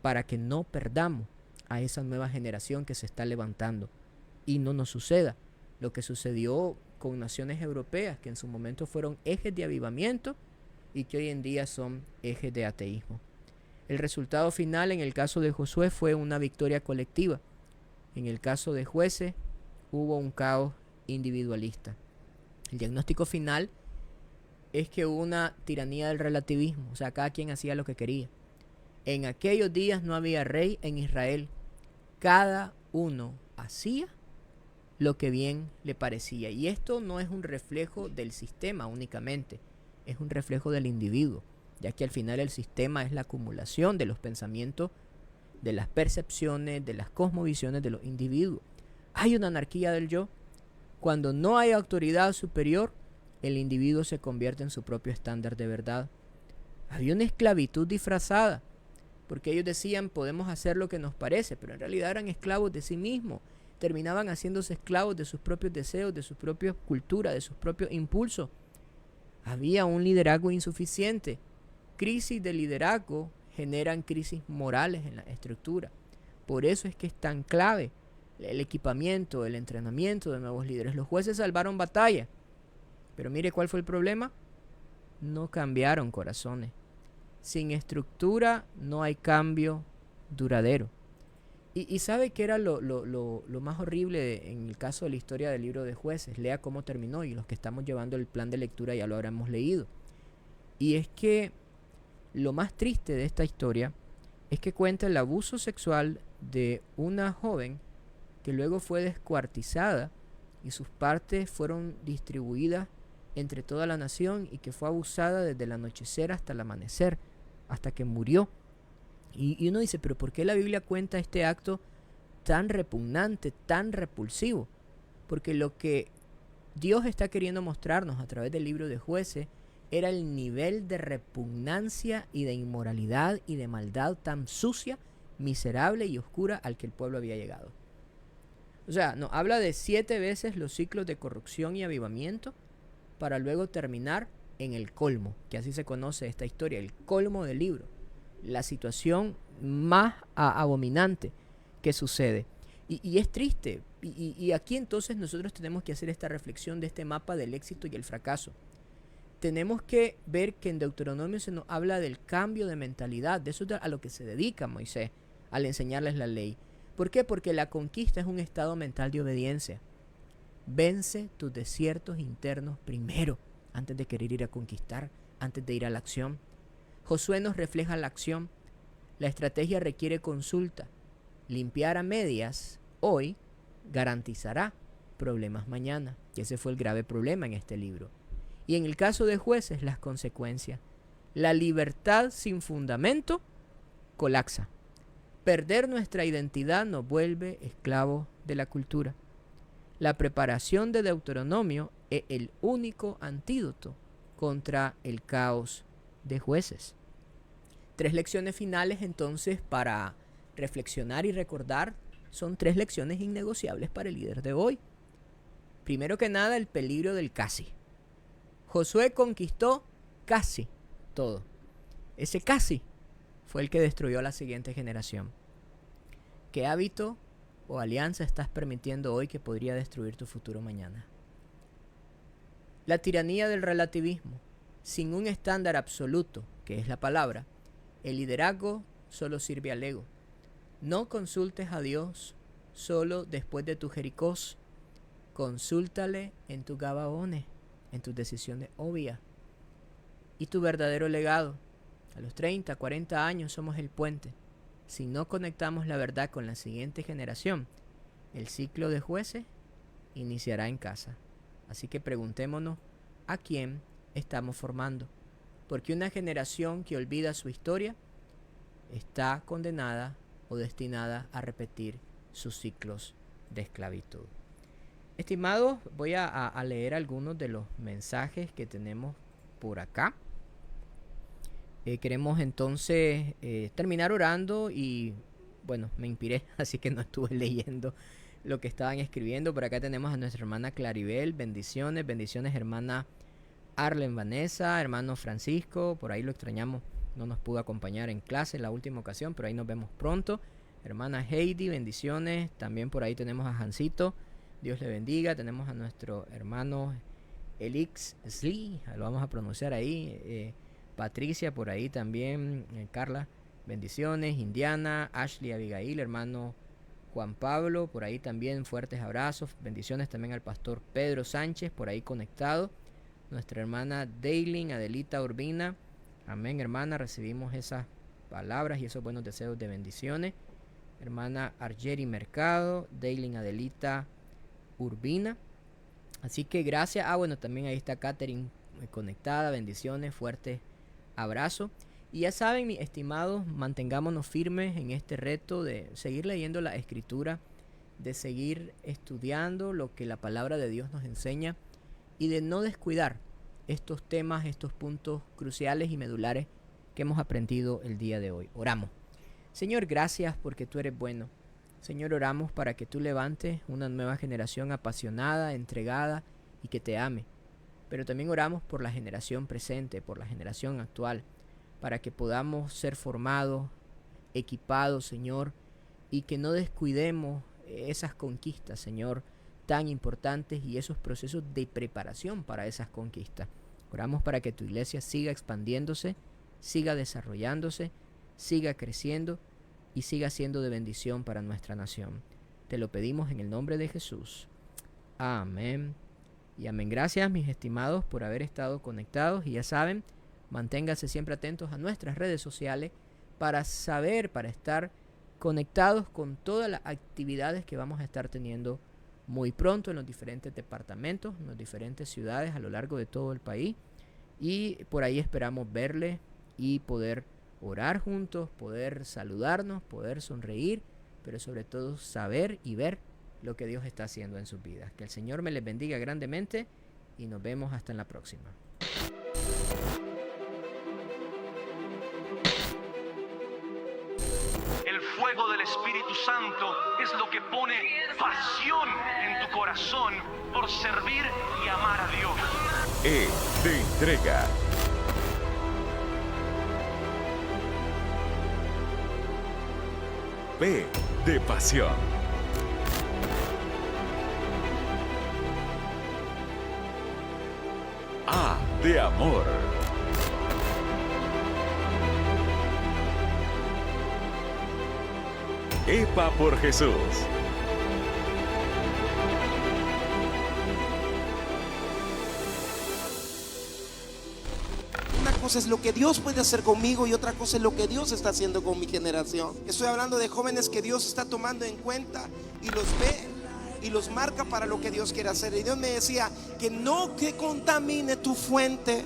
para que no perdamos a esa nueva generación que se está levantando y no nos suceda lo que sucedió con naciones europeas que en su momento fueron ejes de avivamiento y que hoy en día son ejes de ateísmo. El resultado final en el caso de Josué fue una victoria colectiva. En el caso de Jueces hubo un caos individualista. El diagnóstico final es que hubo una tiranía del relativismo, o sea, cada quien hacía lo que quería. En aquellos días no había rey en Israel. Cada uno hacía lo que bien le parecía. Y esto no es un reflejo del sistema únicamente, es un reflejo del individuo, ya que al final el sistema es la acumulación de los pensamientos, de las percepciones, de las cosmovisiones de los individuos. Hay una anarquía del yo. Cuando no hay autoridad superior, el individuo se convierte en su propio estándar de verdad. Había una esclavitud disfrazada, porque ellos decían podemos hacer lo que nos parece, pero en realidad eran esclavos de sí mismos. Terminaban haciéndose esclavos de sus propios deseos, de sus propias culturas, de sus propios impulsos. Había un liderazgo insuficiente. Crisis de liderazgo generan crisis morales en la estructura. Por eso es que es tan clave el equipamiento, el entrenamiento de nuevos líderes. Los jueces salvaron batalla, pero mire cuál fue el problema. No cambiaron corazones. Sin estructura no hay cambio duradero. Y sabe que era lo más horrible en el caso de la historia del libro de Jueces. Lea cómo terminó, y los que estamos llevando el plan de lectura ya lo habremos leído. Y es que lo más triste de esta historia es que cuenta el abuso sexual de una joven que luego fue descuartizada y sus partes fueron distribuidas entre toda la nación, y que fue abusada desde el anochecer hasta el amanecer, hasta que murió. Y uno dice, pero ¿por qué la Biblia cuenta este acto tan repugnante, tan repulsivo? Porque lo que Dios está queriendo mostrarnos a través del libro de Jueces era el nivel de repugnancia y de inmoralidad y de maldad tan sucia, miserable y oscura al que el pueblo había llegado. O sea, nos habla de 7 veces los ciclos de corrupción y avivamiento para luego terminar en el colmo, que así se conoce esta historia, el colmo del libro. La situación más abominante que sucede. Y es triste. Y aquí entonces nosotros tenemos que hacer esta reflexión de este mapa del éxito y el fracaso. Tenemos que ver que en Deuteronomio se nos habla del cambio de mentalidad. De eso es a lo que se dedica Moisés al enseñarles la ley. ¿Por qué? Porque la conquista es un estado mental de obediencia. Vence tus desiertos internos primero, antes de querer ir a conquistar, antes de ir a la acción. Josué nos refleja la acción. La estrategia requiere consulta. Limpiar a medias hoy garantizará problemas mañana. Y ese fue el grave problema en este libro. Y en el caso de Jueces, las consecuencias. La libertad sin fundamento colapsa. Perder nuestra identidad nos vuelve esclavos de la cultura. La preparación de Deuteronomio es el único antídoto contra el caos de Jueces. 3 lecciones finales entonces para reflexionar y recordar. Son 3 lecciones innegociables para el líder de hoy. Primero que nada, el peligro del casi. Josué conquistó casi todo. Ese casi fue el que destruyó a la siguiente generación. ¿Qué hábito o alianza estás permitiendo hoy que podría destruir tu futuro mañana? La tiranía del relativismo. Sin un estándar absoluto, que es la palabra, el liderazgo solo sirve al ego. No consultes a Dios solo después de tu Jericós. Consúltale en tus gabaones, en tus decisiones obvias. Y tu verdadero legado. A los 30, 40 años somos el puente. Si no conectamos la verdad con la siguiente generación, el ciclo de Jueces iniciará en casa. Así que preguntémonos a quién estamos formando. Porque una generación que olvida su historia está condenada o destinada a repetir sus ciclos de esclavitud. Estimados, voy a leer algunos de los mensajes que tenemos por acá. Queremos entonces terminar orando y bueno, me inspiré, así que no estuve leyendo lo que estaban escribiendo. Por acá tenemos a nuestra hermana Claribel, bendiciones, bendiciones hermana Arlen Vanessa, hermano Francisco, por ahí lo extrañamos, no nos pudo acompañar en clase la última ocasión, pero ahí nos vemos pronto. Hermana Heidi, bendiciones, también por ahí tenemos a Jancito, Dios le bendiga. Tenemos a nuestro hermano Elix Sli, lo vamos a pronunciar ahí, Patricia por ahí también, Carla, bendiciones, Indiana, Ashley, Abigail, hermano Juan Pablo, por ahí también fuertes abrazos, bendiciones también al pastor Pedro Sánchez, por ahí conectado, nuestra hermana Daylin, Adelita Urbina, amén hermana, recibimos esas palabras y esos buenos deseos de bendiciones, hermana Argeri Mercado, Daylin Adelita Urbina, así que gracias, bueno también ahí está Catherine conectada, bendiciones, fuertes abrazos. Y ya saben, mis estimados, mantengámonos firmes en este reto de seguir leyendo la Escritura, de seguir estudiando lo que la palabra de Dios nos enseña y de no descuidar estos temas, estos puntos cruciales y medulares que hemos aprendido el día de hoy. Oramos. Señor, gracias porque tú eres bueno. Señor, oramos para que tú levantes una nueva generación apasionada, entregada y que te ame. Pero también oramos por la generación presente, por la generación actual, para que podamos ser formados, equipados, Señor, y que no descuidemos esas conquistas, Señor, tan importantes y esos procesos de preparación para esas conquistas. Oramos para que tu iglesia siga expandiéndose, siga desarrollándose, siga creciendo y siga siendo de bendición para nuestra nación. Te lo pedimos en el nombre de Jesús. Amén y amén. Gracias, mis estimados, por haber estado conectados y ya saben, manténganse siempre atentos a nuestras redes sociales para saber, para estar conectados con todas las actividades que vamos a estar teniendo muy pronto en los diferentes departamentos, en las diferentes ciudades a lo largo de todo el país. Y por ahí esperamos verles y poder orar juntos, poder saludarnos, poder sonreír, pero sobre todo saber y ver lo que Dios está haciendo en sus vidas. Que el Señor me les bendiga grandemente y nos vemos hasta en la próxima. El fuego del Espíritu Santo es lo que pone pasión en tu corazón por servir y amar a Dios. E de entrega. P de pasión. A de amor. EPA por Jesús. Una cosa es lo que Dios puede hacer conmigo y otra cosa es lo que Dios está haciendo con mi generación. Estoy hablando de jóvenes que Dios está tomando en cuenta y los ve y los marca para lo que Dios quiere hacer. Y Dios me decía que no te contamine tu fuente,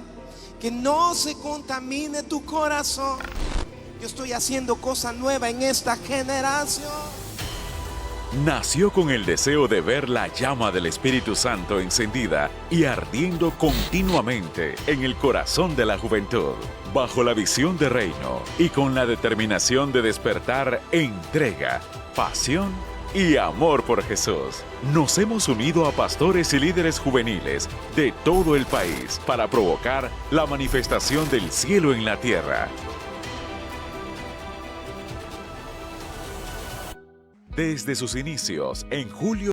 que no se contamine tu corazón. Yo estoy haciendo cosa nueva en esta generación. Nació con el deseo de ver la llama del Espíritu Santo encendida y ardiendo continuamente en el corazón de la juventud, bajo la visión de reino y con la determinación de despertar entrega, pasión y amor por Jesús. Nos hemos unido a pastores y líderes juveniles de todo el país para provocar la manifestación del cielo en la tierra. Desde sus inicios, en julio